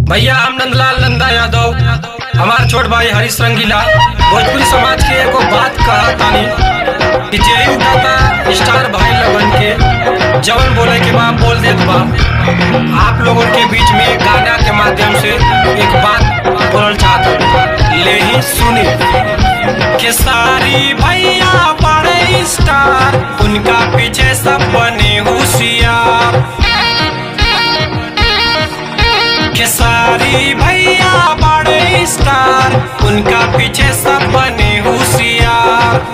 भैया हम नंदलाल नंदा यादव, हमार छोट भाई हरीश रंगीला भोजपुरी समाज के एगो बात कहा तानी कि जेही उठाता स्टार भाई लगन के जवन बोले के बा बोल देत बा। आप लोगों के बीच में गाना के माध्यम से एक बात बोलना चाहता, ले ही सुनी। खेसारी भैया बड़े स्टार, उनका पीछे सब बने होशियार। खेसारी भैया बड़े स्टार, उनका पीछे सब बने होशियार।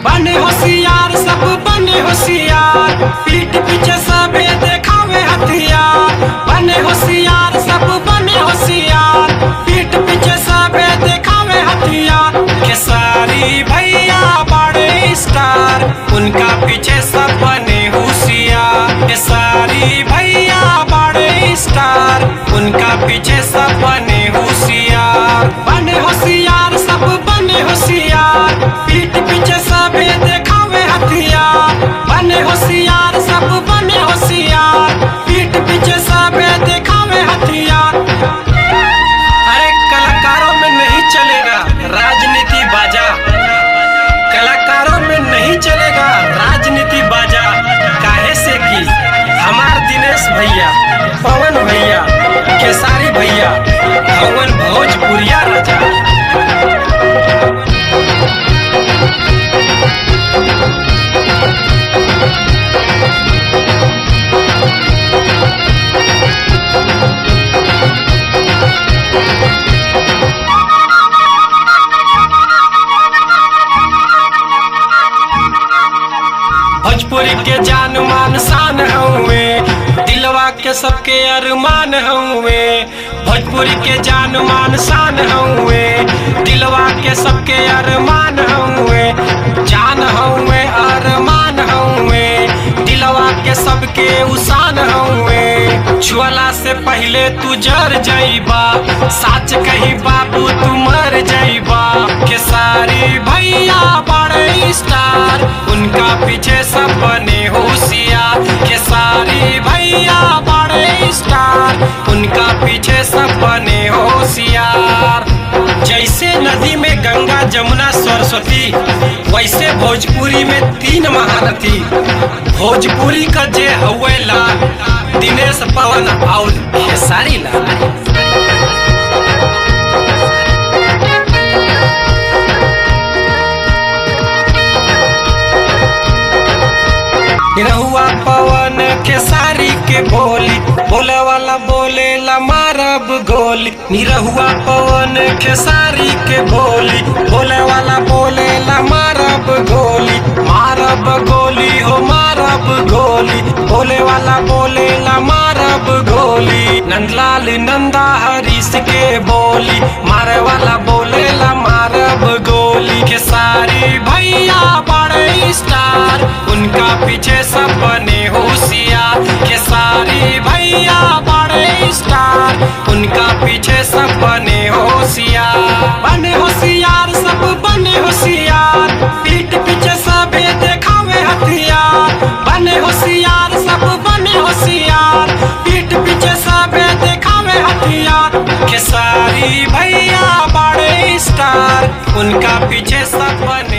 बने होशियार सब बने होशियार, पीठ पीछे सबे देखावे हथियार। बने होशियार सब बने होशियार, पीठ पीछे सबे देखावे हथियार। खेसारी भैया बड़े स्टार, उनका पीछे सब बने होशियार। खेसारी भैया बड़े स्टार, उनका पीछे सब बने होशियार। बने होशियार सब बने होशियार, पीठ पीछे सबे देखावे हथियार। बने होशियार सब बने होशियार, पीठ पीछे सबे देखावे हथियार। अरे कलाकारों में नहीं चलेगा राजनीति बाजा, कलाकारों में नहीं चलेगा राजनीति बाजा। काहे से कि हमार दिनेश भैया, पवन भैया, खेसारी भैया हवन भोजपुरिया राजा। भोजपुरी के जान मान शान हुए, दिलवा के सबके अरमान हुए। भोजपुरी के जान मान शान हुए, दिलवा के सबके अरमान हुए। जान हुए अरमान हुए, दिलवा के सबके उसान हुए। छुअला से पहले तू जर जाइबा, साच कही बाबू तू मर जाइबा। खेसारी भैया बड़े स्टार, उनका पीछे सब बने होशियार। खेसारी भैया बड़े स्टार, उनका पीछे सब बने होशियार। जैसे नदी में गंगा जमुना सरस्वती, वैसे भोजपुरी में तीन महारथी। भोजपुरी का जे हवे लाल, दिनेश, पवन और खेसारी लाल। निरहुआ पवन खेसारी के बोली, बोले वाला बोले ला मारब गोली। निरहुआ पवन खेसारी के बोली, बोले वाला बोले ला मारब गोली। मारब गोली हो मारब गोली, बोले वाला बोले ला मारब गोली। नंदलाल नंदा हरीश के बोली, मारे वाला बोले ला मारब गोली। खेसारी भैया बड़े स्टार, उनका पीछे सब बने होशियार। खेसारी भैया बड़े स्टार, उनका पीछे सब बने होशियार। बने होशियार सब बने होशियार, पीठ पीछे सबे देखावे हथियार। बने होशियार सब बने होशियार, पीठ पीछे सबे देखावे हथियार। खेसारी भैया बड़े स्टार, उनका पीछे सब बने